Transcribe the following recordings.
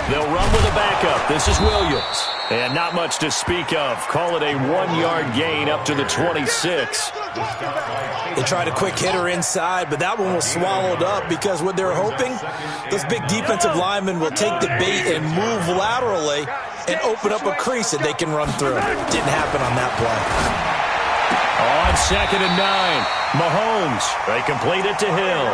They'll run with a backup. This is Williams. And not much to speak of. Call it a 1-yard gain up to the 26. They tried a quick hitter inside, but that one was swallowed up because what they're hoping, those big defensive linemen will take the bait and move laterally and open up a crease that they can run through. Didn't happen on that play. On 2nd and 9, Mahomes. They complete it to Hill.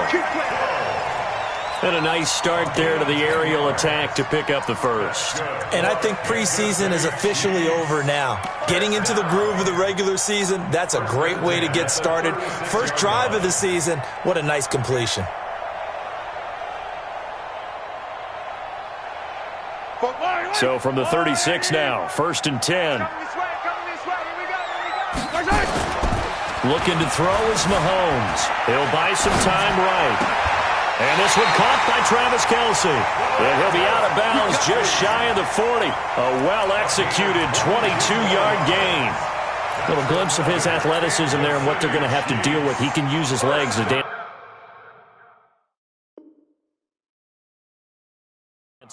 And a nice start there to the aerial attack to pick up the first. And I think preseason is officially over now. Getting into the groove of the regular season, that's a great way to get started. First drive of the season, what a nice completion. So from the 36 now, 1st and 10. Looking to throw is Mahomes. He'll buy some time right. And this one caught by Travis Kelce. And he'll be out of bounds just shy of the 40. A well-executed 22-yard gain. A little glimpse of his athleticism there and what they're going to have to deal with. He can use his legs to dance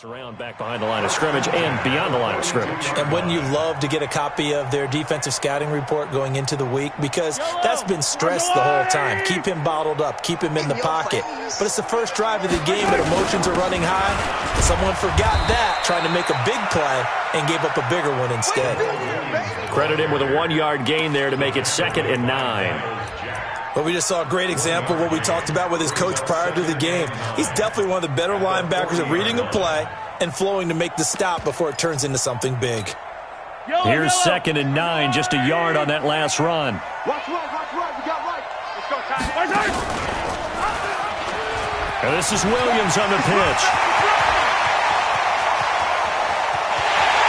around back behind the line of scrimmage and beyond the line of scrimmage. And wouldn't you love to get a copy of their defensive scouting report going into the week? Because that's been stressed the whole time. Keep him bottled up. Keep him in the pocket. But it's the first drive of the game and emotions are running high. Someone forgot that, trying to make a big play and gave up a bigger one instead. Credit him with a 1-yard gain there to make it 2nd and 9. But we just saw a great example of what we talked about with his coach prior to the game. He's definitely one of the better linebackers at reading a play and flowing to make the stop before it turns into something big. Here's 2nd and 9, just a yard on that last run. Watch right, we got right. Let's go, Ty. And this is Williams on the pitch.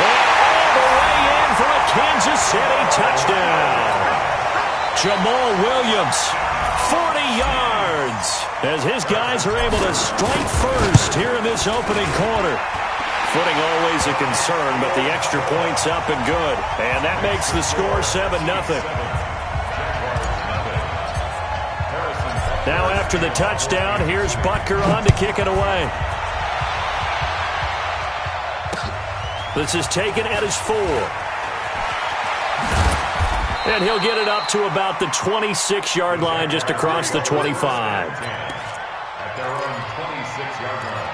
And all the way in for a Kansas City touchdown. Jamal Williams, 40 yards, as his guys are able to strike first here in this opening quarter. Footing always a concern, but the extra point's up and good. And that makes the score 7-0. Now after the touchdown, here's Butker on to kick it away. This is taken at his 4. And he'll get it up to about the 26-yard line, just across the 25. At their own 26-yard line.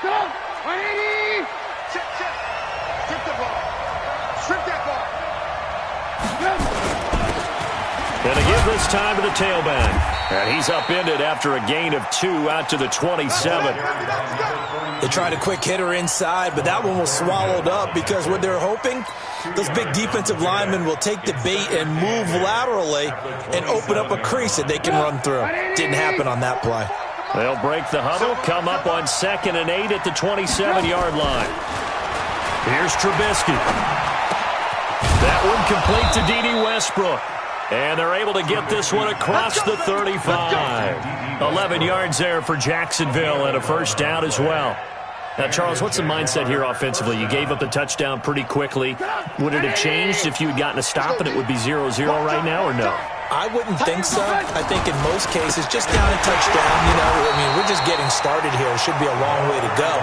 Go! 180! Strip the ball. Strip that ball. And to give this time to the tailback. And he's upended after a gain of 2 out to the 27. They tried a quick hitter inside, but that one was swallowed up because what they're hoping, those big defensive linemen will take the bait and move laterally and open up a crease that they can run through. Didn't happen on that play. They'll break the huddle, come up on 2nd and 8 at the 27-yard line. Here's Trubisky. That one complete to D.D. Westbrook. And they're able to get this one across the 35. 11 yards there for Jacksonville and a first down as well. Now, Charles, what's the mindset here offensively? You gave up the touchdown pretty quickly. Would it have changed if you had gotten a stop and it would be 0-0 right now, or no? I wouldn't think so. I think in most cases, just down a touchdown, I mean, we're just getting started here. It should be a long way to go.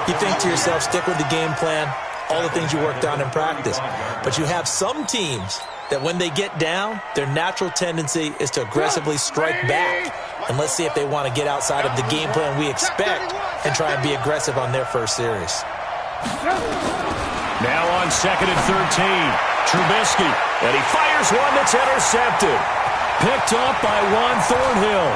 You think to yourself, stick with the game plan, all the things you worked on in practice. But you have some teams that when they get down, their natural tendency is to aggressively strike back. And let's see if they want to get outside of the game plan we expect and try and be aggressive on their first series. Now on 2nd and 13, Trubisky, and he fires one that's intercepted. Picked up by Juan Thornhill.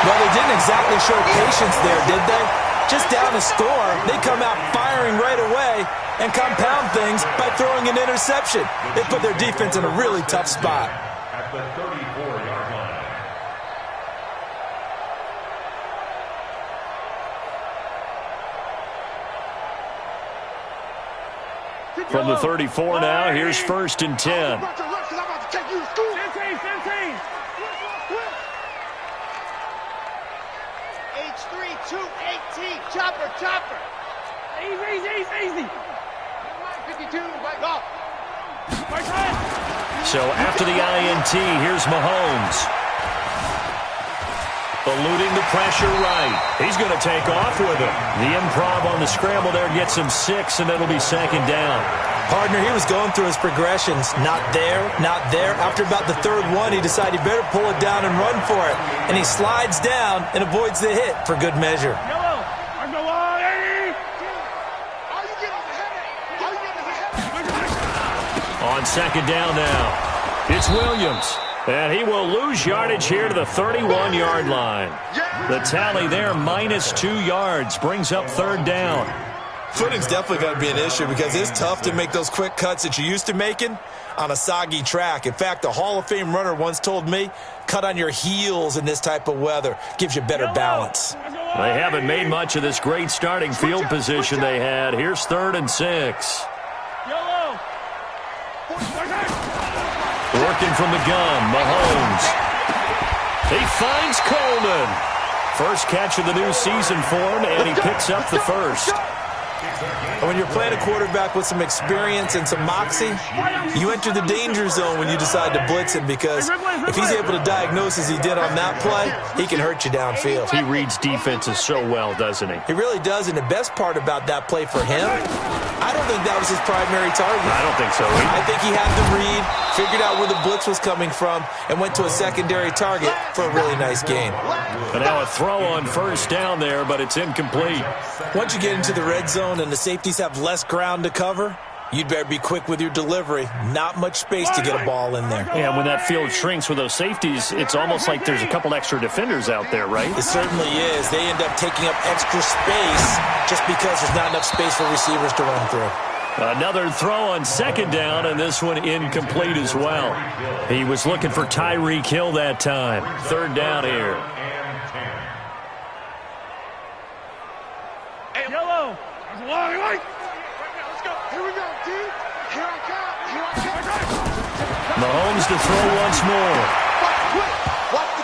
Well, they didn't exactly show patience there, did they? Just down a score, they come out firing right away and compound things by throwing an interception. They put their defense in a really tough spot. At the 34-yard line. From the 34 now, here's 1st and 10. Chopper. Easy. 52, go. So after the INT, here's Mahomes. Eluding the pressure right. He's going to take off with it. The improv on the scramble there gets him 6, and it'll be second down. Partner, he was going through his progressions. Not there, not there. After about the third one, he decided he better pull it down and run for it. And he slides down and avoids the hit for good measure. Yellow. I'm the line. On second down now, it's Williams. And he will lose yardage here to the 31-yard line. The tally there, -2 yards, brings up third down. Footing's definitely going to be an issue because it's tough to make those quick cuts that you're used to making on a soggy track. In fact, a Hall of Fame runner once told me, cut on your heels in this type of weather. Gives you better balance. They haven't made much of this great starting field position they had. Here's 3rd and 6. Working from the gun, Mahomes. He finds Coleman. First catch of the new season for him, and he picks up the first. When you're playing a quarterback with some experience and some moxie, you enter the danger zone when you decide to blitz him because if he's able to diagnose as he did on that play, he can hurt you downfield. He reads defenses so well, doesn't he? He really does, and the best part about that play for him, I don't think that was his primary target. I don't think so either. I think he had the read, figured out where the blitz was coming from, and went to a secondary target for a really nice gain. And now a throw on first down there, but it's incomplete. Once you get into the red zone and the safeties have less ground to cover, you'd better be quick with your delivery. Not much space to get a ball in there. Yeah, when that field shrinks with those safeties, it's almost like there's a couple extra defenders out there, right? It certainly is. They end up taking up extra space just because there's not enough space for receivers to run through. Another throw on second down, and this one incomplete as well. He was looking for Tyreek Hill that time. Third down here. Hey, Yellow. Let's go. Here we go, D. Here I come. Mahomes to throw once more.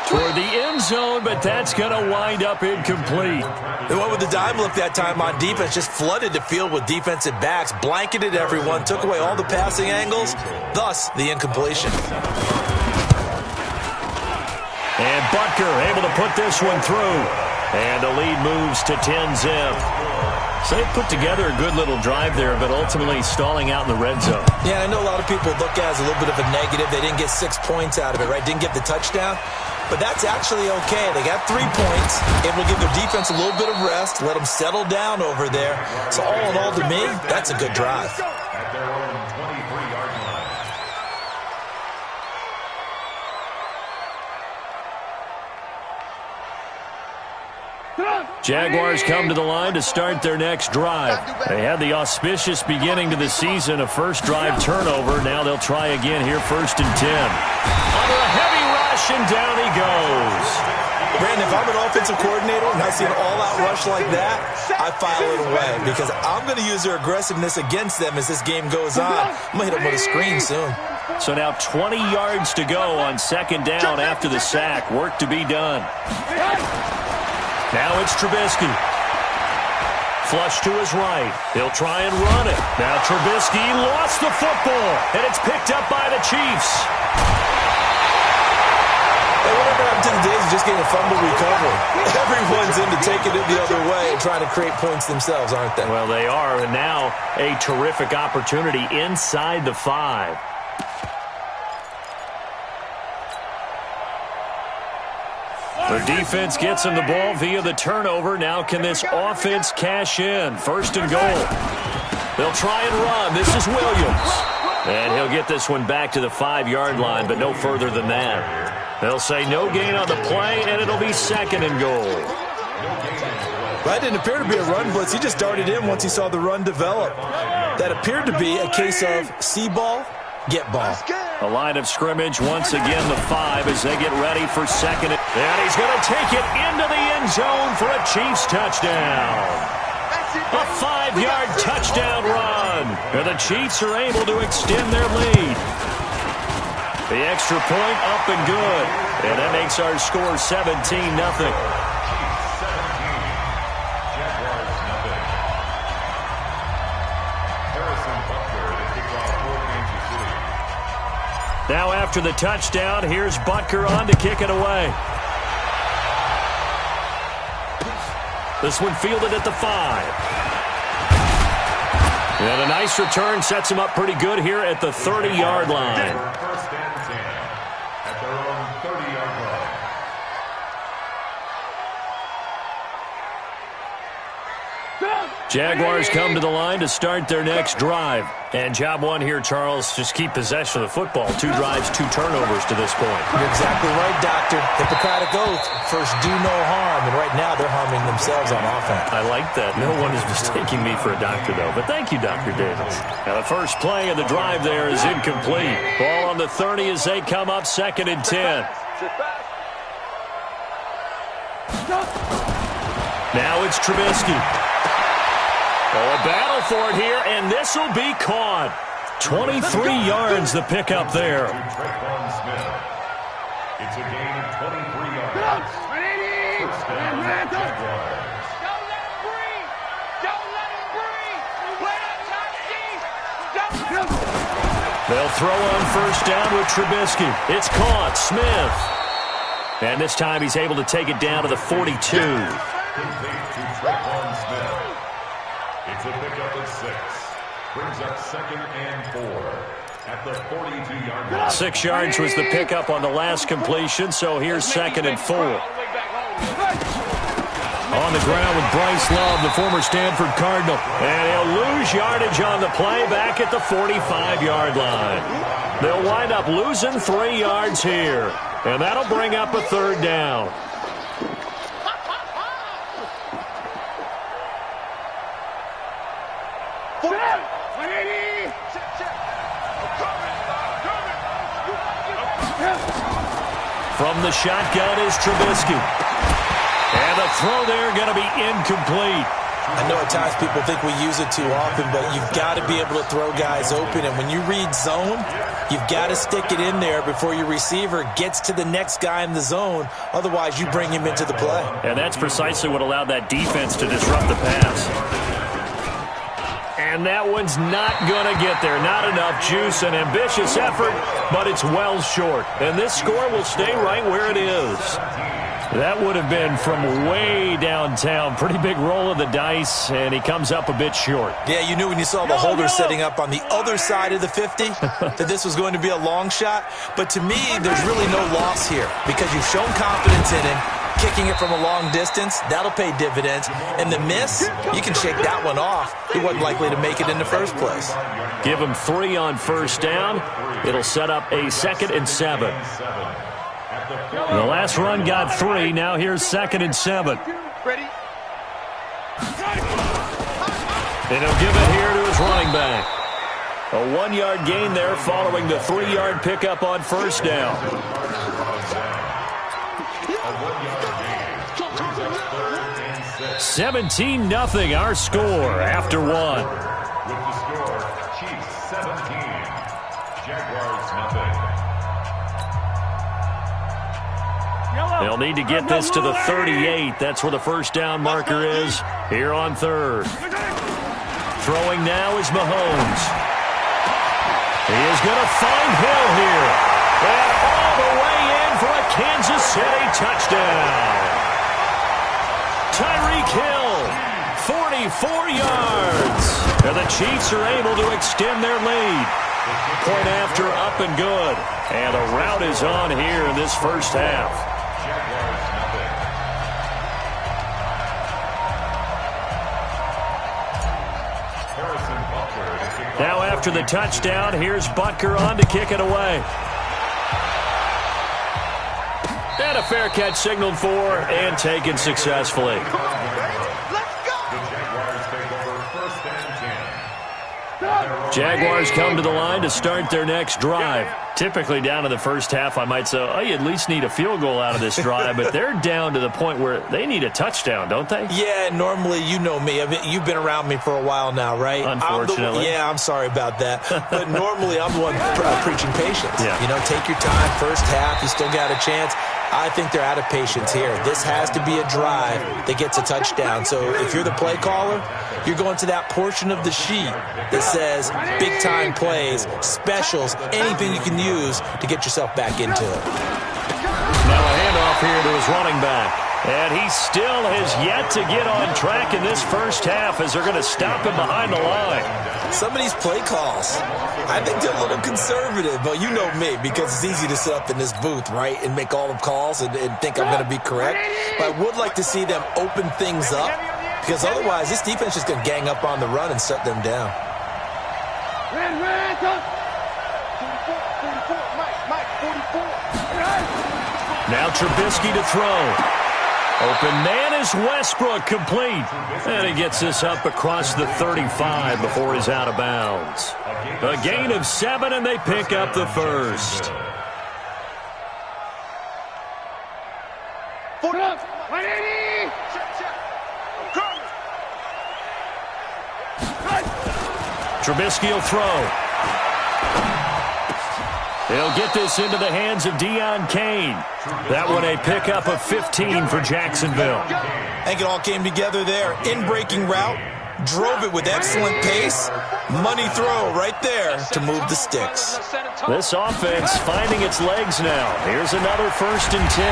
Toward the end zone, but that's going to wind up incomplete. They went with the dime look that time on defense, just flooded the field with defensive backs, blanketed everyone, took away all the passing angles, thus the incompletion. And Butker able to put this one through. And the lead moves to 10-zip. So they put together a good little drive there, but ultimately stalling out in the red zone. Yeah, I know a lot of people look at it as a little bit of a negative. They didn't get 6 points out of it, right? Didn't get the touchdown. But that's actually okay. They got 3 points. It will give their defense a little bit of rest, let them settle down over there. So all in all, to me, that's a good drive. At their own 23-yard line. Jaguars come to the line to start their next drive. They had the auspicious beginning to the season, a first drive turnover. Now they'll try again here, 1st and 10. Under a heavy rush, and down he goes. Brandon, if I'm an offensive coordinator and I see an all-out rush like that, I file it away because I'm going to use their aggressiveness against them as this game goes on. I'm going to hit them with a screen soon. So now 20 yards to go on second down after the sack. Work to be done. Now it's Trubisky. Flush to his right. He'll try and run it. Now Trubisky lost the football, and it's picked up by the Chiefs. Hey, whatever happened to the days of just getting a fumble recovery? Everyone's into taking it the other way and trying to create points themselves, aren't they? Well, they are, and now a terrific opportunity inside the 5. The defense gets him the ball via the turnover. Now can this offense cash in? 1st and goal. They'll try and run. This is Williams. And he'll get this one back to the 5-yard line, but no further than that. They'll say no gain on the play, and it'll be 2nd and goal. That didn't appear to be a run blitz. He just darted in once he saw the run develop. That appeared to be a case of see ball, get ball. A line of scrimmage, once again the 5 as they get ready for 2nd. And he's going to take it into the end zone for a Chiefs touchdown. A 5-yard touchdown run. And the Chiefs are able to extend their lead. The extra point up and good. And that makes our score 17-0. Now after the touchdown, here's Butker on to kick it away. This one fielded at the 5. And a nice return sets him up pretty good here at the 30-yard line. First and 10 at their own 30-yard line. Jaguars come to the line to start their next drive. And job one here, Charles, just keep possession of the football. 2 drives, 2 turnovers to this point. You're exactly right, Doctor. Hippocratic oath. First, do no harm. And right now, they're harming themselves on offense. I like that. No one is mistaking me for a doctor, though. But thank you, Dr. Davis. Now, the first play of the drive there is incomplete. Ball on the 30 as they come up 2nd and 10. Now it's Trubisky. Oh, a battle for it here, and this will be caught. 23 yards the pickup there. It's a gain of 23 yards. First down, Jaguars. Don't let him breathe. Don't let him breathe. Play that top deep. Don't let him. They'll throw on first down with Trubisky. It's caught. Smith. And this time he's able to take it down to the 42. Complete to Tre'Quan Smith. It's a pickup of 6. Brings up 2nd and 4 at the 42-yard line. 6 yards was the pickup on the last completion, so here's 2nd and 4. On the ground with Bryce Love, the former Stanford Cardinal. And he'll lose yardage on the play back at the 45-yard line. They'll wind up losing 3 yards here. And that'll bring up a 3rd down. From the shotgun is Trubisky. And the throw there going to be incomplete. I know at times people think we use it too often, but you've got to be able to throw guys open. And when you read zone, you've got to stick it in there before your receiver gets to the next guy in the zone. Otherwise, you bring him into the play. And that's precisely what allowed that defense to disrupt the pass. And that one's not going to get there. Not enough juice, an ambitious effort, but it's well short. And this score will stay right where it is. That would have been from way downtown. Pretty big roll of the dice, and he comes up a bit short. Yeah, you knew when you saw the holder setting up on the other side of the 50 that this was going to be a long shot. But to me, there's really no loss here because you've shown confidence in him. Kicking it from a long distance, that'll pay dividends. And the miss, you can shake that one off. He wasn't likely to make it in the first place. Give him 3 on first down. It'll set up a 2nd and 7. The last run got 3. Now here's 2nd and 7. Ready? And he'll give it here to his running back. A 1-yard gain there following the 3-yard pickup on first down. 17-0 our score after 1. With the score, Chiefs 17, Jaguars 0. They'll need to get this to the 38. That's where the first down marker is here on 3rd. Throwing now is Mahomes. He is going to find Hill here. And all the way in for a Kansas City touchdown. Tyreek Hill, 44 yards. And the Chiefs are able to extend their lead. Point after up and good. And a rout is on here in this first half. Now after the touchdown, here's Butker on to kick it away. And a fair catch signaled for and taken successfully. Jaguars come to the line to start their next drive. Typically down in the first half, I might say, oh, you at least need a field goal out of this drive, but they're down to the point where they need a touchdown, don't they? Yeah, normally, you know me. You've been around me for a while now, right? Unfortunately. I'm sorry about that. But normally, I'm the one preaching patience. Yeah. You know, take your time, first half, you still got a chance. I think they're out of patience here. This has to be a drive that gets a touchdown. So if you're the play caller, you're going to that portion of the sheet that says big-time plays, specials, anything you can use to get yourself back into it. Now a handoff here to his running back. And he still has yet to get on track in this first half as they're going to stop him behind the line. Some of these play calls, I think they're a little conservative, but you know me, because it's easy to sit up in this booth, right, and make all the calls and think I'm going to be correct. But I would like to see them open things up, because otherwise this defense is going to gang up on the run and shut them down. Now Trubisky to throw. Open man is Westbrook, complete. And he gets this up across the 35 before he's out of bounds. A gain of 7, and they pick up the first. Trubisky will throw. He'll get this into the hands of Deion Kane. That one a pickup of 15 for Jacksonville. I think it all came together there. In-breaking route, drove it with excellent pace. Money throw right there to move the sticks. This offense finding its legs now. Here's another 1st and 10.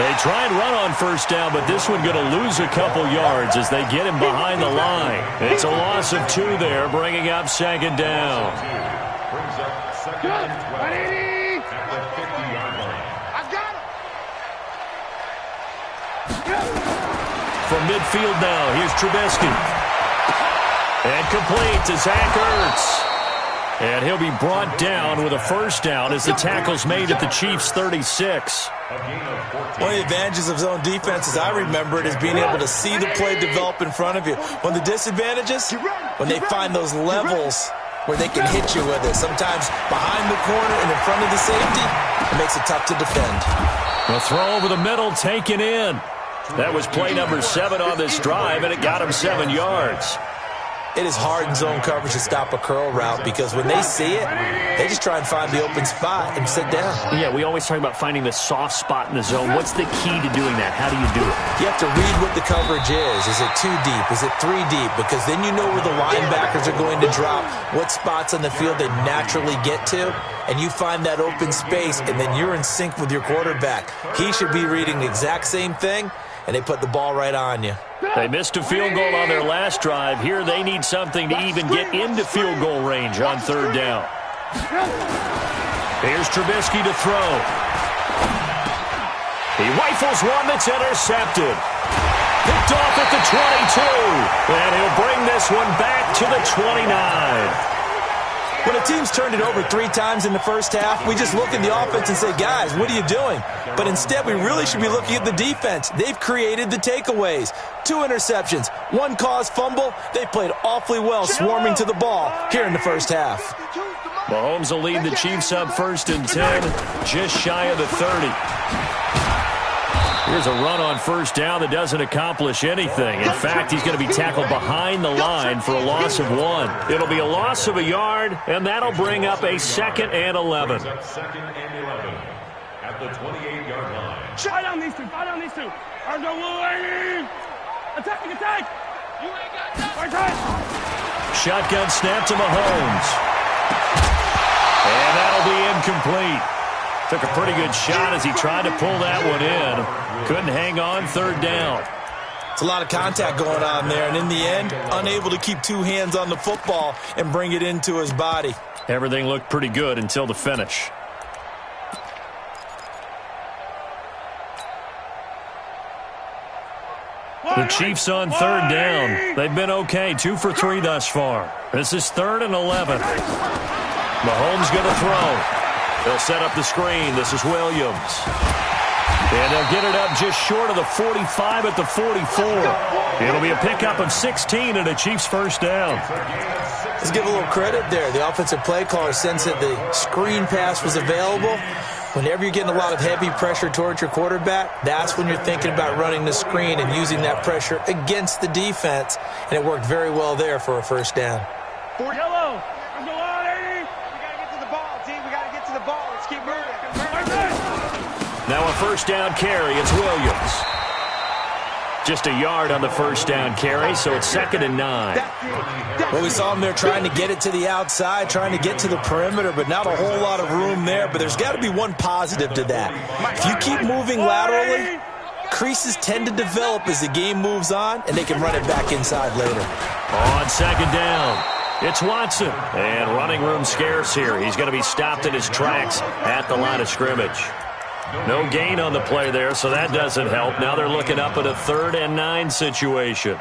They try and run on first down, but this one going to lose a couple yards as they get him behind the line. It's a loss of 2 there, bringing up 2nd down. Brings up 2nd and 12 at the 50-yard line. I got him. From midfield now, here's Trubisky. And complete to Zach Ertz. And he'll be brought down with a first down as the tackle's made at the Chiefs' 36. One of the advantages of zone defense, as I remember it, is being able to see the play develop in front of you. One of the disadvantages, when they find those levels where they can hit you with it. Sometimes behind the corner and in front of the safety, it makes it tough to defend. A throw over the middle taken in. That was play number 7 on this drive, and it got him 7 yards. It is hard in zone coverage to stop a curl route because when they see it, they just try and find the open spot and sit down. Yeah, we always talk about finding the soft spot in the zone. What's the key to doing that? How do you do it? You have to read what the coverage is. Is it 2 deep? Is it 3 deep? Because then you know where the linebackers are going to drop, what spots on the field they naturally get to, and you find that open space, and then you're in sync with your quarterback. He should be reading the exact same thing, and they put the ball right on you. They missed a field goal on their last drive. Here they need something to even get into field goal range on 3rd down. Here's Trubisky to throw. He rifles one that's intercepted. Picked off at the 22. And he'll bring this one back to the 29. When a team's turned it over 3 times in the first half, we just look at the offense and say, guys, what are you doing? But instead, we really should be looking at the defense. They've created the takeaways. 2 interceptions, 1 caused fumble. They played awfully well swarming to the ball here in the first half. Mahomes will lead the Chiefs up 1st and 10, just shy of the 30. Here's a run on first down that doesn't accomplish anything. In fact, he's going to be tackled behind the line for a loss of 1. It'll be a loss of a yard, and that'll bring up a 2nd and 11. 2nd and 11 at the 28-yard line. Fight on these 2. Fight on these 2. Attack. You ain't got nothing. Shotgun snap to Mahomes. And that'll be incomplete. Took a pretty good shot as he tried to pull that one in. Couldn't hang on 3rd down. It's a lot of contact going on there, and in the end, unable to keep 2 hands on the football and bring it into his body. Everything looked pretty good until the finish. The Chiefs on 3rd down. They've been okay, 2 for 3 thus far. This is 3rd and 11. Mahomes going to throw. They'll set up the screen. This is Williams. And they'll get it up just short of the 45 at the 44. It'll be a pickup of 16 and a Chiefs first down. Let's give a little credit there. The offensive play caller sensed that the screen pass was available. Whenever you're getting a lot of heavy pressure towards your quarterback, that's when you're thinking about running the screen and using that pressure against the defense. And it worked very well there for a first down. Yellow. Let's go on, 80. We got to get to the ball, T. We got to get to the ball. Let's keep moving. Now a first down carry. It's Williams. Just a yard on the first down carry, so it's 2nd and 9. Well, we saw him there trying to get it to the outside, trying to get to the perimeter, but not a whole lot of room there. But there's got to be one positive to that. If you keep moving laterally, creases tend to develop as the game moves on, and they can run it back inside later. On 2nd down, it's Watson. And running room scarce here. He's going to be stopped in his tracks at the line of scrimmage. No gain on the play there, so that doesn't help. Now they're looking up at a 3rd and 9 situation.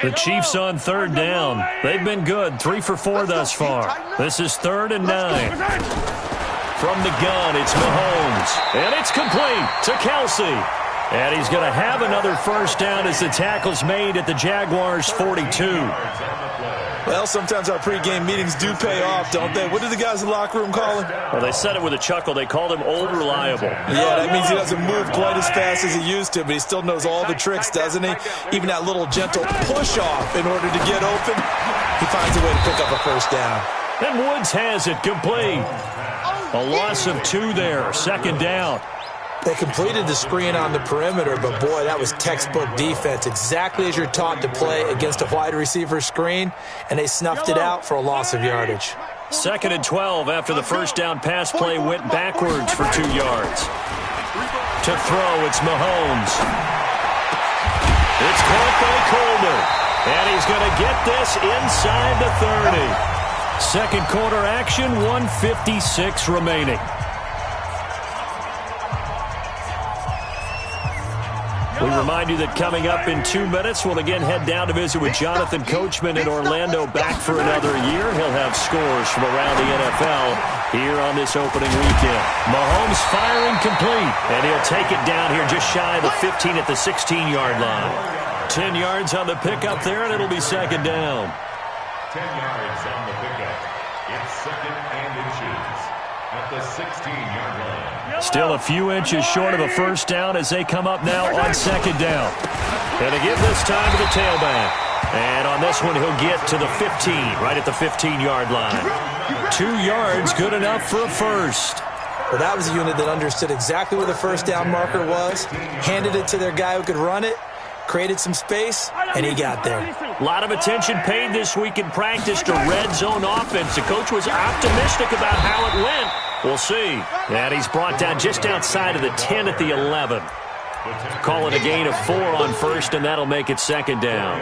The Chiefs on 3rd down. They've been good, 3 for 4 thus far. This is 3rd and 9. From the gun, it's Mahomes. And it's complete to Kelsey. And he's going to have another first down as the tackle's made at the Jaguars' 42. Well, sometimes our pregame meetings do pay off, don't they? What do the guys in the locker room call him? Well, they said it with a chuckle. They called him Old Reliable. Yeah, that means he doesn't move quite as fast as he used to, but he still knows all the tricks, doesn't he? Even that little gentle push-off in order to get open, he finds a way to pick up a first down. And Woods has it complete. A loss of 2 there, 2nd down. They completed the screen on the perimeter, but boy, that was textbook defense, exactly as you're taught to play against a wide receiver screen, and they snuffed it out for a loss of yardage. 2nd and 12 after the first down pass play went backwards for 2 yards. To throw, it's Mahomes. It's caught by Coleman, and he's going to get this inside the 30. Second quarter action, 1:56 remaining. We remind you that coming up in 2 minutes, we'll again head down to visit with Jonathan Coachman in Orlando, back for another year. He'll have scores from around the NFL here on this opening weekend. Mahomes firing complete, and he'll take it down here just shy of the 15 at the 16-yard line. 10 yards on the pickup there, and it'll be 2nd down. 10 yards on the pickup. It's 2nd and inches at the 16-yard line. Still a few inches short of a first down as they come up now on 2nd down. And to give this time to the tailback. And on this one, he'll get to the 15, right at the 15-yard line. 2 yards, good enough for a first. Well, that was a unit that understood exactly where the first down marker was, handed it to their guy who could run it, created some space, and he got there. A lot of attention paid this week in practice to red zone offense. The coach was optimistic about how it went. We'll see. And he's brought down just outside of the 10 at the 11. Call it a gain of 4 on first, and that'll make it 2nd down.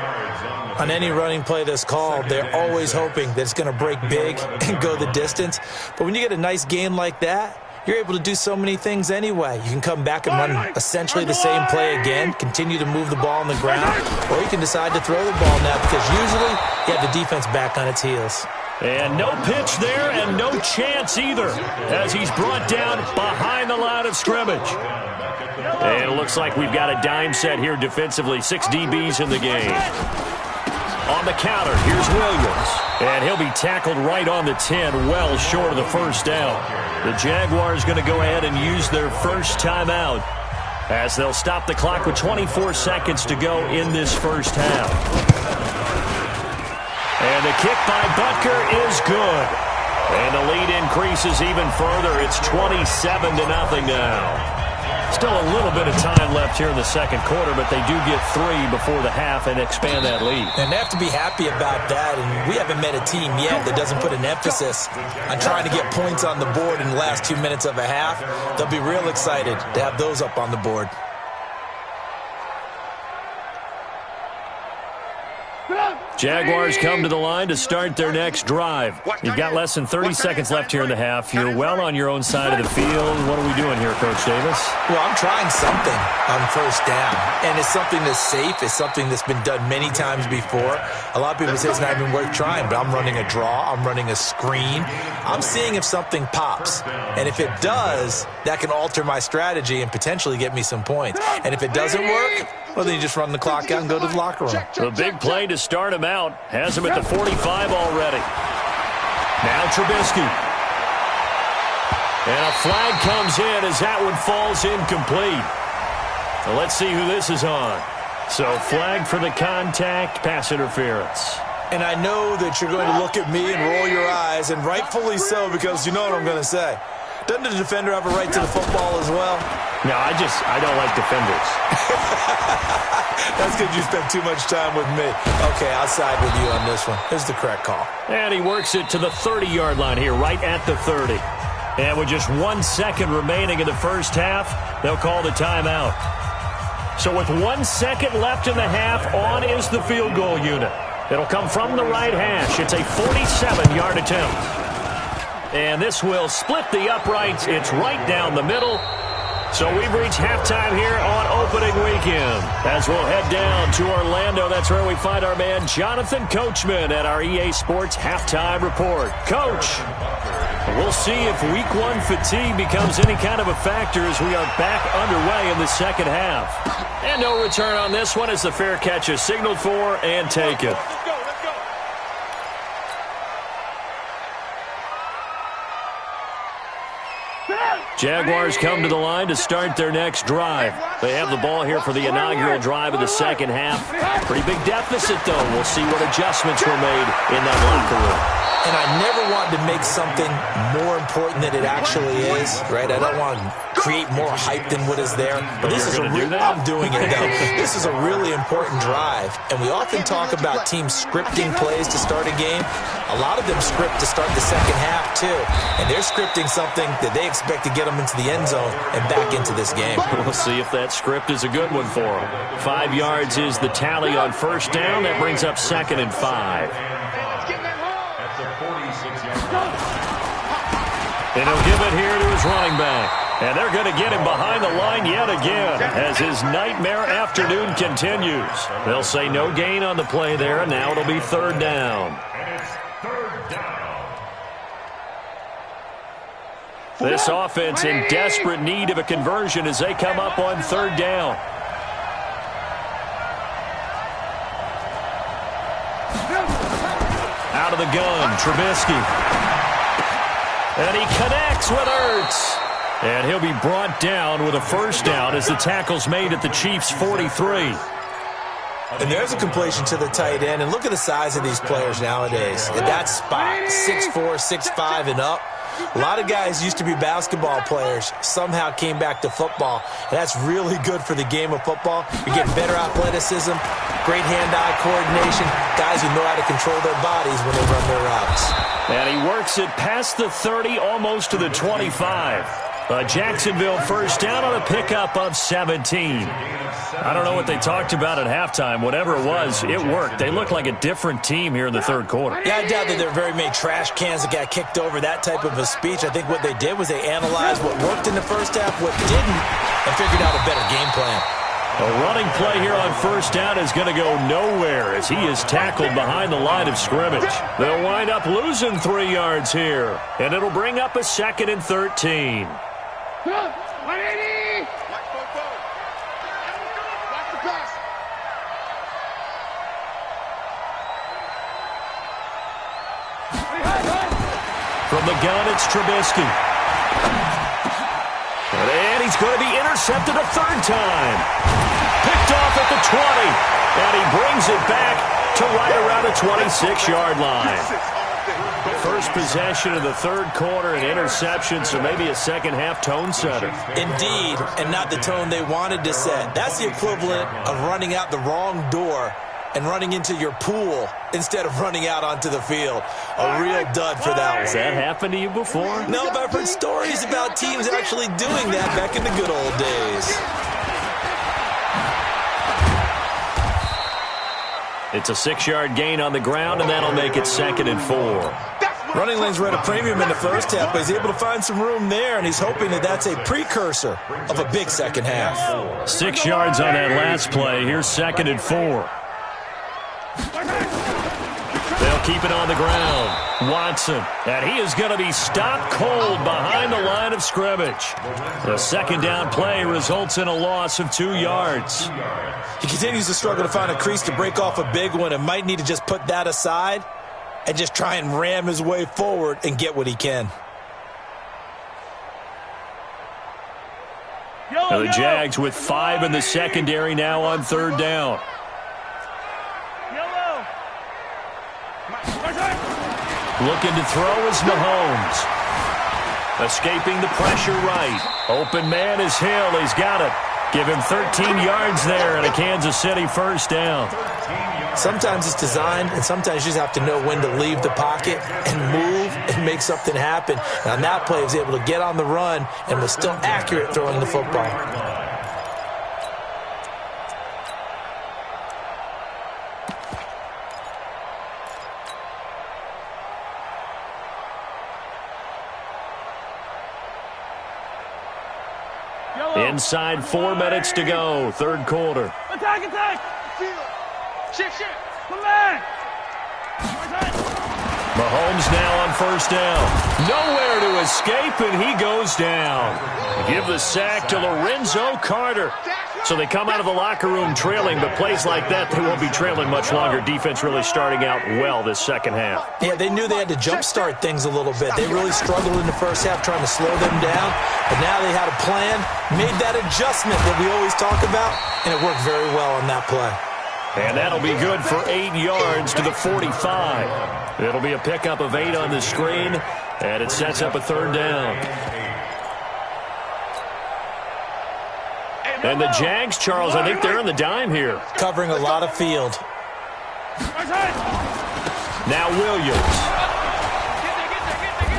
On any running play that's called, they're always hoping that it's going to break big and go the distance. But when you get a nice gain like that, you're able to do so many things anyway. You can come back and run essentially the same play again, continue to move the ball on the ground, or you can decide to throw the ball now because usually you have the defense back on its heels. And no pitch there and no chance either as he's brought down behind the line of scrimmage. And it looks like we've got a dime set here defensively. 6 DBs in the game. On the counter, here's Williams. And he'll be tackled right on the 10, well short of the first down. The Jaguars going to go ahead and use their first timeout as they'll stop the clock with 24 seconds to go in this first half. And the kick by Butker is good. And the lead increases even further. It's 27-0 now. Still a little bit of time left here in the second quarter, but they do get 3 before the half and expand that lead. And they have to be happy about that, and we haven't met a team yet that doesn't put an emphasis on trying to get points on the board in the last 2 minutes of a half. They'll be real excited to have those up on the board. Jaguars come to the line to start their next drive. You've got less than 30 seconds left here in the half. You're well on your own side of the field. What are we doing here, Coach Davis? Well, I'm trying something on first down, and it's something that's safe. It's something that's been done many times before. A lot of people say it's not even worth trying, but I'm running a draw. I'm running a screen. I'm seeing if something pops, and if it does, that can alter my strategy and potentially get me some points. And if it doesn't work, well, then you just run the clock out and go to the locker room. The big play to start him out. Has him at the 45 already. Now Trubisky. And a flag comes in as that one falls incomplete. Well, let's see who this is on. So flag for the contact, pass interference. And I know that you're going to look at me and roll your eyes, and rightfully so, because you know what I'm going to say. Doesn't the defender have a right to the football as well? No, I don't like defenders. That's because you spent too much time with me. Okay, I'll side with you on this one. Here's the correct call. And he works it to the 30-yard line here, right at the 30. And with just 1 second remaining in the first half, they'll call the timeout. So with 1 second left in the half, on is the field goal unit. It'll come from the right hash. It's a 47-yard attempt. And this will split the uprights. It's right down the middle. So we've reached halftime here on opening weekend. As we'll head down to Orlando, that's where we find our man Jonathan Coachman at our EA Sports Halftime Report. Coach, we'll see if Week 1 fatigue becomes any kind of a factor as we are back underway in the second half. And no return on this one as the fair catch is signaled for and taken. Jaguars come to the line to start their next drive. They have the ball here for the inaugural drive of the second half. Pretty big deficit, though. We'll see what adjustments were made in that locker room. And I never wanted to make something more important than it actually is, right? I don't want to create more hype than what is there. But this is I'm doing it, though. This is a really important drive. And we often talk about teams scripting plays to start a game. A lot of them script to start the second half, too. And they're scripting something that they expect to get them into the end zone and back into this game. We'll see if that script is a good one for them. 5 yards is the tally on first down. That brings up 2nd and 5. And he'll give it here to his running back. And they're going to get him behind the line yet again as his nightmare afternoon continues. They'll say no gain on the play there, and now it'll be 3rd down. And it's 3rd down. This offense in desperate need of a conversion as they come up on 3rd down. Out of the gun, Trubisky. And he connects with Ertz. And he'll be brought down with a first down as the tackle's made at the Chiefs' 43. And there's a completion to the tight end. And look at the size of these players nowadays. At that spot, 6'4", 6'5", and up. A lot of guys used to be basketball players, somehow came back to football. And that's really good for the game of football. You're getting better athleticism, great hand-eye coordination, guys who know how to control their bodies when they run their routes. And he works it past the 30, almost to the 25. Jacksonville first down on a pickup of 17. I don't know what they talked about at halftime. Whatever it was, it worked. They look like a different team here in the 3rd quarter. Yeah, I doubt that there were very many trash cans that got kicked over, that type of a speech. I think what they did was they analyzed what worked in the first half, what didn't, and figured out a better game plan. A running play here on first down is going to go nowhere as he is tackled behind the line of scrimmage. They'll wind up losing 3 yards here, and it'll bring up a 2nd and 13. 180! Watch the pass. From the gun, it's Trubisky. And he's going to be intercepted a 3rd time. Picked off at the 20. And he brings it back to right around the 26-yard line. First possession of the 3rd quarter, an interception, so maybe a second-half tone setter. Indeed, and not the tone they wanted to set. That's the equivalent of running out the wrong door and running into your pool instead of running out onto the field. A real dud for that one. Has that happened to you before? No, but I've heard stories about teams actually doing that back in the good old days. It's a 6-yard gain on the ground, and that'll make it 2nd and 4. Running lanes were at a premium in the first half, but he's able to find some room there, and he's hoping that that's a precursor of a big second half. 6 yards on that last play. Here's 2nd and 4. They'll keep it on the ground. Watson, and he is going to be stopped cold behind the line of scrimmage. The 2nd down play results in a loss of 2 yards. He continues to struggle to find a crease to break off a big one and might need to just put that aside and just try and ram his way forward and get what he can. Now the Jags with 5 in the secondary now on 3rd down. Looking to throw is Mahomes. Escaping the pressure right. Open man is Hill. He's got it. Give him 13 yards there and a Kansas City 1st down. Sometimes it's designed, and sometimes you just have to know when to leave the pocket and move and make something happen. And on that play, he was able to get on the run and was still accurate throwing the football. Inside 4 minutes to go, 3rd quarter. Attack, attack! Shift, shift! Come back! Mahomes now on 1st down. Nowhere to escape, and he goes down. Give the sack to Lorenzo Carter. So they come out of the locker room trailing, but plays like that, they won't be trailing much longer. Defense really starting out well this 2nd half. Yeah, they knew they had to jumpstart things a little bit. They really struggled in the 1st half trying to slow them down, but now they had a plan, made that adjustment that we always talk about, and it worked very well on that play. And that'll be good for 8 yards to the 45. It'll be a pickup of 8 on the screen, and it sets up a 3rd down. And the Jags, Charles, I think they're on the dime here. Covering a lot of field. Now Williams.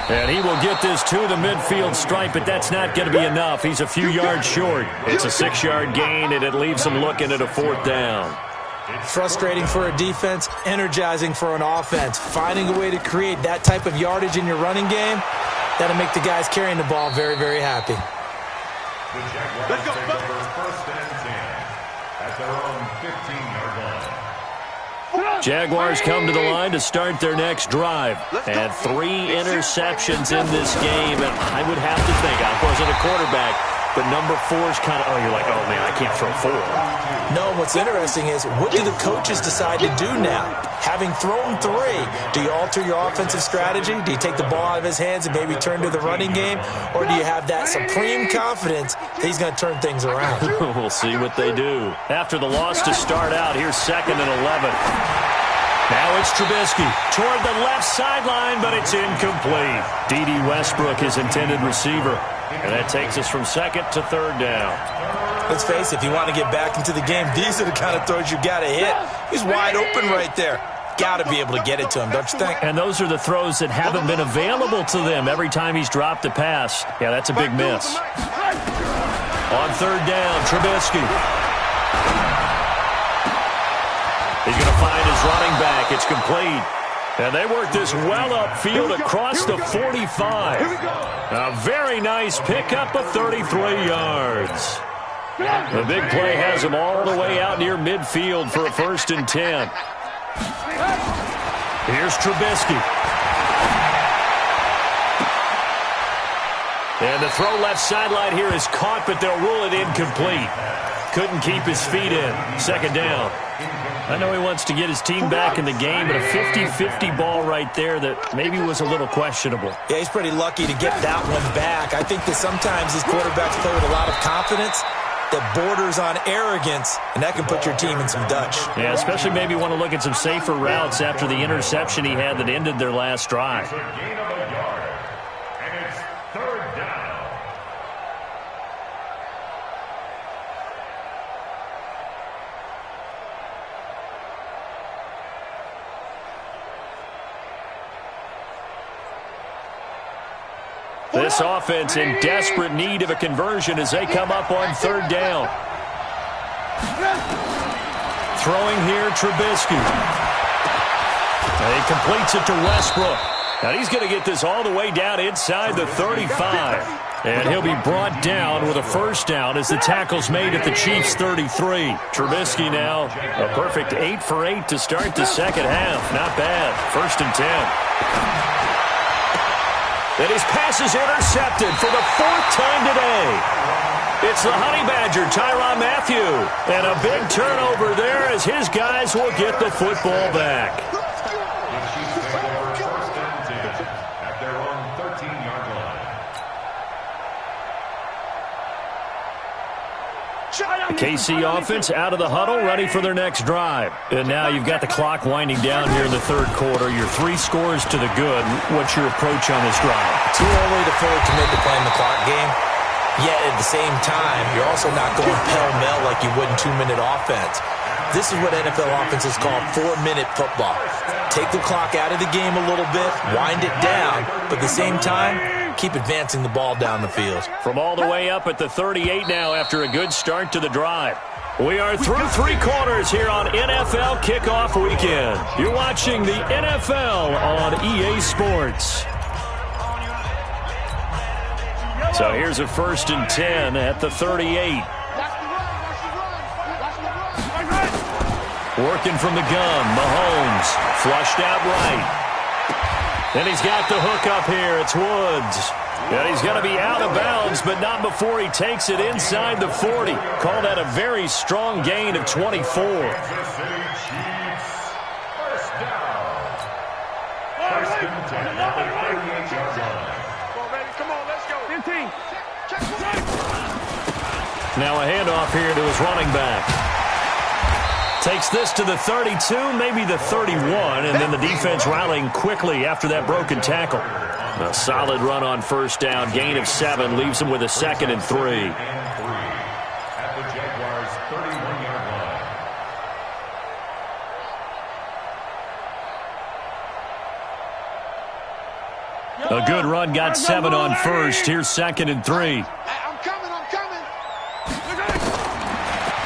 And he will get this to the midfield stripe, but that's not going to be enough. He's a few yards short. It's a 6-yard gain, and it leaves him looking at a 4th down. Frustrating for a defense, energizing for an offense. Finding a way to create that type of yardage in your running game, that'll make the guys carrying the ball very, very happy. The Jaguars take over 1st and 10 at their own 15-yard line. Jaguars come to the line to start their next drive. And 3 interceptions in this game. And I would have to think, I wasn't a quarterback, but number 4 is kind of, you're like, oh, man, I can't throw 4. No, what's interesting is, what do the coaches decide to do now? Having thrown 3, do you alter your offensive strategy? Do you take the ball out of his hands and maybe turn to the running game? Or do you have that supreme confidence that he's going to turn things around? We'll see what they do. After the loss to start out, here's 2nd and 11. Now it's Trubisky toward the left sideline, but it's incomplete. D.D. Westbrook, his intended receiver. And that takes us from 2nd to 3rd down. Let's face it, if you want to get back into the game, these are the kind of throws you got to hit. He's wide open right there. Got to be able to get it to him, don't you think? And those are the throws that haven't been available to them every time he's dropped a pass. Yeah, that's a big miss. On 3rd down, Trubisky. He's going to find his running back. It's complete. And they work this well upfield across the 45. A very nice pickup of 33 yards. The big play has him all the way out near midfield for a 1st and 10. Here's Trubisky. And the throw left sideline here is caught, but they'll rule it incomplete. Couldn't keep his feet in. 2nd down. I know he wants to get his team back in the game, but a 50-50 ball right there that maybe was a little questionable. Yeah, he's pretty lucky to get that one back. I think that sometimes these quarterbacks play with a lot of confidence that borders on arrogance, and that can put your team in some Dutch. Yeah, especially maybe want to look at some safer routes after the interception he had that ended their last drive. It's a gain of a yard, and it's 3rd down. This offense in desperate need of a conversion as they come up on 3rd down. Throwing here, Trubisky. And he completes it to Westbrook. Now he's going to get this all the way down inside the 35. And he'll be brought down with a 1st down as the tackle's made at the Chiefs' 33. Trubisky now a perfect 8 for 8 to start the 2nd half. Not bad. 1st and 10. And his pass is intercepted for the 4th time today. It's the Honey Badger, Tyrann Mathieu. And a big turnover there as his guys will get the football back. The Chiefs take over 1st and 10 at their own 13-yard line. The KC offense out of the huddle, ready for their next drive. And now you've got the clock winding down here in the third quarter. You're 3 scores to the good. What's your approach on this drive? Too early to fully commit to playing the clock game. Yet at the same time, you're also not going pell-mell like you would in 2-minute offense. This is what NFL offenses call 4-minute football. Take the clock out of the game a little bit, wind it down, but at the same time, keep advancing the ball down the field. From all the way up at the 38 now after a good start to the drive. We are through 3 quarters here on NFL Kickoff Weekend. You're watching the NFL on EA Sports. So here's a 1st and 10 at the 38. Working from the gun, Mahomes, flushed out right. And he's got the hook up here, it's Woods. And he's going to be out of bounds, but not before he takes it inside the 40. Call that a very strong gain of 24. Now a handoff here to his running back. Takes this to the 32, maybe the 31, and then the defense rallying quickly after that broken tackle. A solid run on 1st down, gain of 7, leaves him with a 2nd and 3. At the Jaguars' 31-yard line. A good run, got 7 on 1st. Here's 2nd and 3. I'm coming.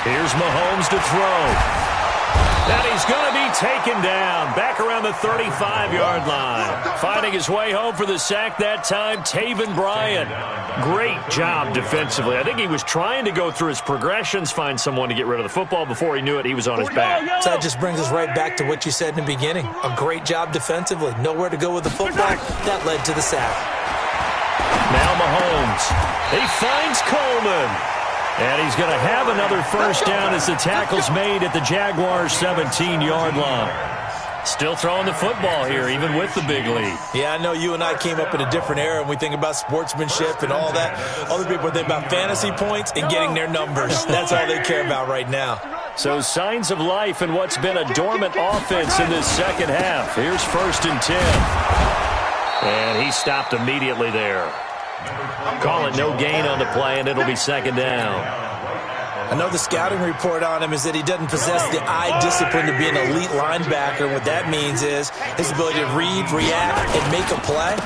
Here's Mahomes to throw. And he's going to be taken down back around the 35-yard line. Finding his way home for the sack that time, Taven Bryan. Great job defensively. I think he was trying to go through his progressions, find someone to get rid of the football. Before he knew it, he was on his back. So that just brings us right back to what you said in the beginning. A great job defensively. Nowhere to go with the football. That led to the sack. Now Mahomes. He finds Coleman. And he's going to have another 1st down as the tackle's made at the Jaguars' 17-yard line. Still throwing the football here, even with the big lead. Yeah, I know you and I came up in a different era, and we think about sportsmanship and all that. Other people think about fantasy points and getting their numbers. That's all they care about right now. So signs of life in what's been a dormant offense in this second half. Here's 1st and 10. And he stopped immediately there. Call it no gain on the play, and it'll be 2nd down. I know the scouting report on him is that he doesn't possess the eye discipline to be an elite linebacker. What that means is his ability to read, react, and make a play.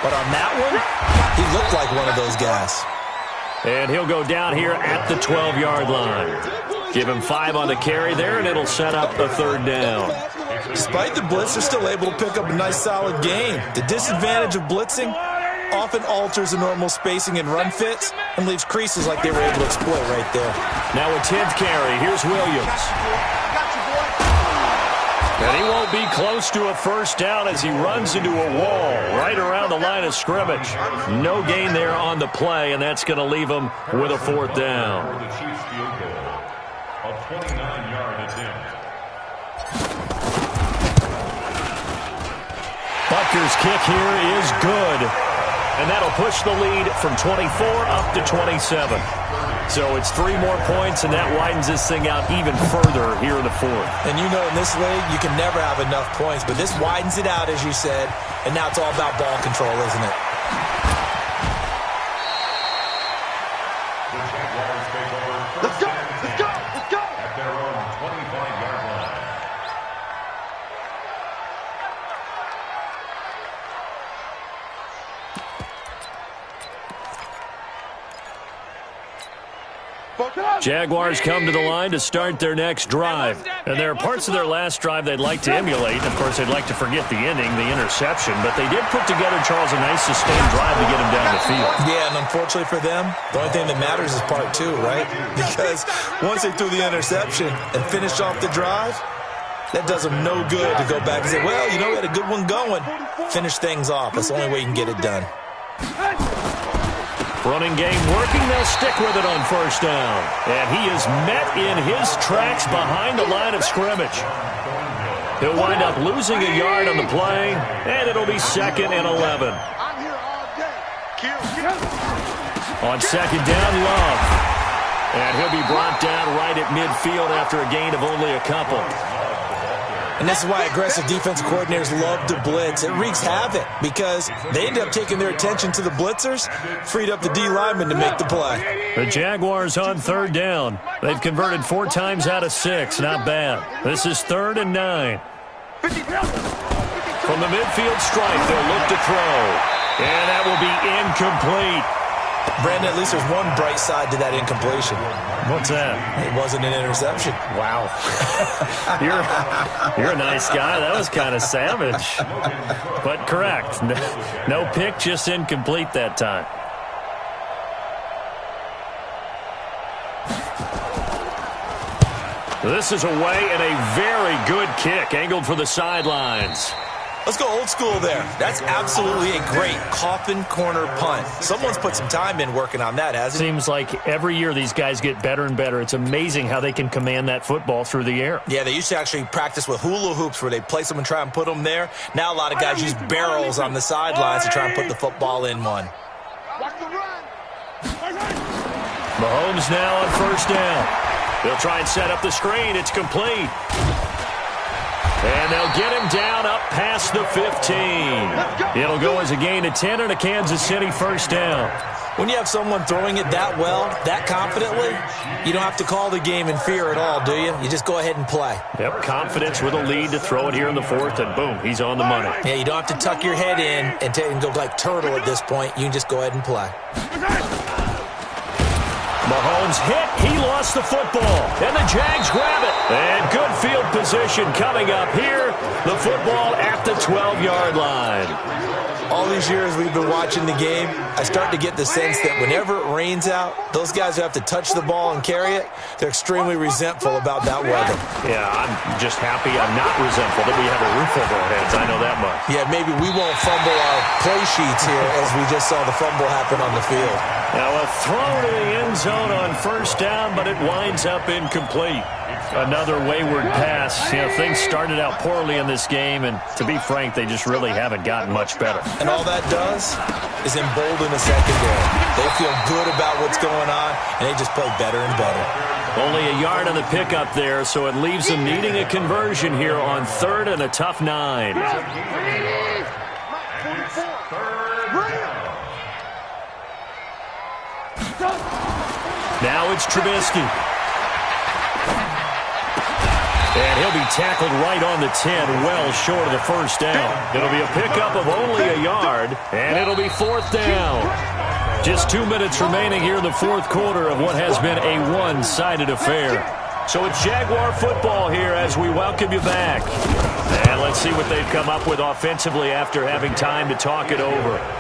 But on that one, he looked like one of those guys. And he'll go down here at the 12-yard line. Give him 5 on the carry there, and it'll set up a 3rd down. Despite the blitz, they're still able to pick up a nice, solid gain. The disadvantage of blitzing often alters the normal spacing and run fits and leaves creases like they were able to exploit right there. Now a 10th carry. Here's Williams. And he won't be close to a 1st down as he runs into a wall right around the line of scrimmage. No gain there on the play, and that's going to leave him with a 4th down. For the Chiefs field goal, a 29-yard attempt. Butker's kick here is good. And that'll push the lead from 24 up to 27. So it's 3 more points, and that widens this thing out even further here in the 4th. And you know in this league, you can never have enough points. But this widens it out, as you said. And now it's all about ball control, isn't it? Let's go. At their own 25-yard line. Jaguars come to the line to start their next drive. And there are parts of their last drive they'd like to emulate. Of course, they'd like to forget the ending, the interception. But they did put together, Charles, a nice sustained drive to get him down the field. Yeah, and unfortunately for them, the only thing that matters is part 2, right? Because once they threw the interception and finished off the drive, that does them no good to go back and say, well, you know, we had a good one going. Finish things off. That's the only way you can get it done. Running game working. They'll stick with it on 1st down. And he is met in his tracks behind the line of scrimmage. He'll wind up losing a yard on the play, and it'll be 2nd and 11. I'm here all day. On 2nd down, Love. And he'll be brought down right at midfield after a gain of only a couple. And this is why aggressive defensive coordinators love to blitz. It wreaks havoc because they end up taking their attention to the blitzers, freed up the D lineman to make the play. The Jaguars on third down. They've converted 4 times out of 6. Not bad. This is 3rd and 9. From the midfield stripe, they'll look to throw. And that will be incomplete. Brandon, at least there's one bright side to that incompletion. What's that? It wasn't an interception. Wow. You're a nice guy. That was kind of savage. But correct. No pick, just incomplete that time. This is away and a very good kick, angled for the sidelines. Let's go old school there. That's absolutely a great coffin corner punt. Someone's put some time in working on that, hasn't he? Seems like every year these guys get better and better. It's amazing how they can command that football through the air. Yeah, they used to actually practice with hula hoops where they place them and try and put them there. Now a lot of guys use barrels on the sidelines to try and put the football in one. Mahomes now on first down. They'll try and set up the screen. It's complete. And they'll get him down up past the 15. It'll go as a gain of 10 and a Kansas City first down. When you have someone throwing it that well, that confidently, you don't have to call the game in fear at all, do you? You just go ahead and play. Yep, confidence with a lead to throw it here in the 4th, and boom, he's on the money. Yeah, you don't have to tuck your head in and go like turtle at this point. You can just go ahead and play. Mahomes hit. He lost the football. And the Jags grab it. And good field position coming up here. The football at the 12-yard line. All these years we've been watching the game, I start to get the sense that whenever it rains out, those guys who have to touch the ball and carry it, they're extremely resentful about that weather. Yeah, I'm just happy I'm not resentful that we have a roof over our heads. I know that much. Yeah, maybe we won't fumble our play sheets here as we just saw the fumble happen on the field. Now a throw to the end zone on first down, but it winds up incomplete. Another wayward pass. You know, things started out poorly in this game, and to be frank, they just really haven't gotten much better. And all that does is embolden the secondary. They feel good about what's going on, and they just play better and better. Only a yard on the pickup there, so it leaves them needing a conversion here on 3rd and a tough 9. Now it's Trubisky. And he'll be tackled right on the 10, well short of the first down. It'll be a pickup of only a yard, and it'll be 4th down. Just 2 minutes remaining here in the 4th quarter of what has been a one-sided affair. So it's Jaguar football here as we welcome you back. And let's see what they've come up with offensively after having time to talk it over.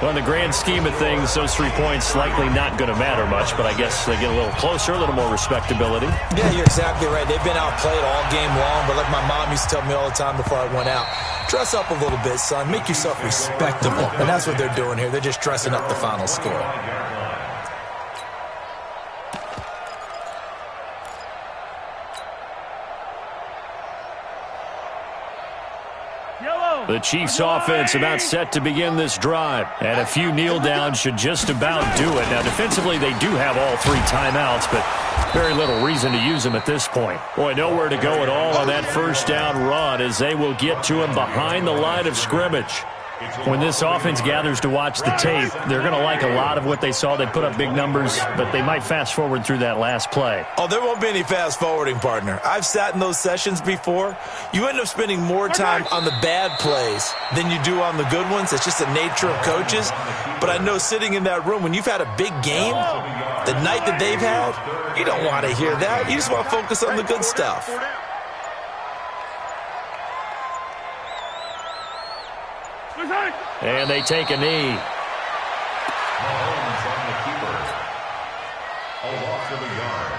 Well, in the grand scheme of things, those 3 points likely not going to matter much, but I guess they get a little closer, a little more respectability. Yeah, you're exactly right. They've been outplayed all game long, but like my mom used to tell me all the time before I went out, dress up a little bit, son. Make yourself respectable. And that's what they're doing here. They're just dressing up the final score. The Chiefs offense about set to begin this drive. And a few kneel downs should just about do it. Now, defensively, they do have all 3 timeouts, but very little reason to use them at this point. Boy, nowhere to go at all on that first down run as they will get to him behind the line of scrimmage. When this offense gathers to watch the tape, they're going to like a lot of what they saw. They put up big numbers, but they might fast forward through that last play. Oh, there won't be any fast forwarding, partner. I've sat in those sessions before. You end up spending more time on the bad plays than you do on the good ones. It's just the nature of coaches. But I know sitting in that room, when you've had a big game, the night that they've had, you don't want to hear that. You just want to focus on the good stuff. And they take a knee. Mahomes on the keeper. A loss of a yard.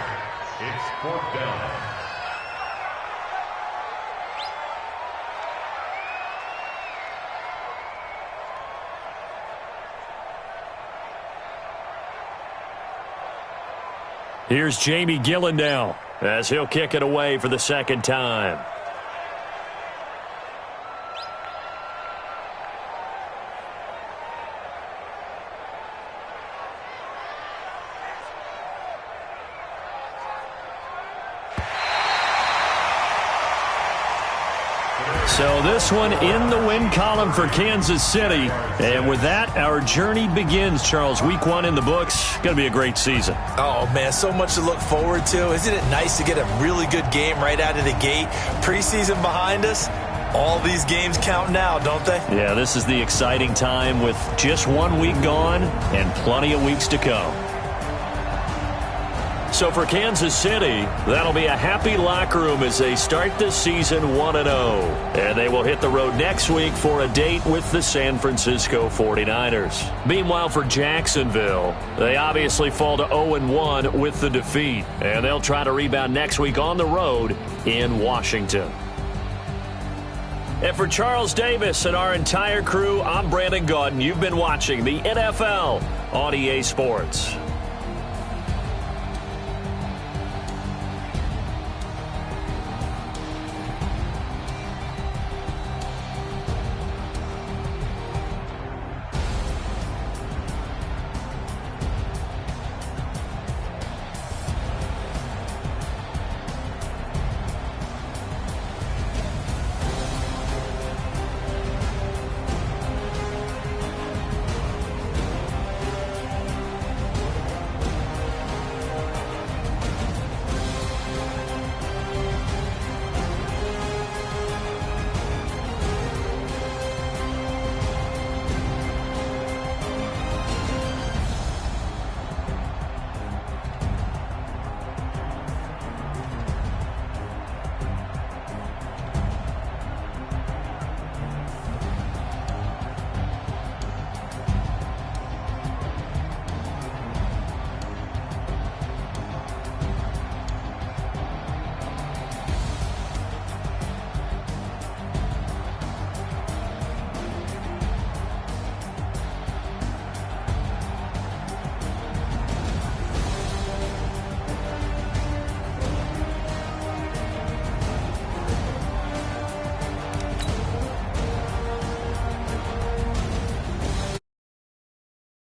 It's 4th down. Here's Jamie Gillen now as he'll kick it away for the 2nd time. So this one in the win column for Kansas City. And with that, our journey begins, Charles. Week 1 in the books. Going to be a great season. Oh, man, so much to look forward to. Isn't it nice to get a really good game right out of the gate? Preseason behind us. All these games count now, don't they? Yeah, this is the exciting time with just 1 week gone and plenty of weeks to come. So for Kansas City, that'll be a happy locker room as they start the season 1-0. And they will hit the road next week for a date with the San Francisco 49ers. Meanwhile, for Jacksonville, they obviously fall to 0-1 with the defeat. And they'll try to rebound next week on the road in Washington. And for Charles Davis and our entire crew, I'm Brandon Gaudin. You've been watching the NFL on EA Sports.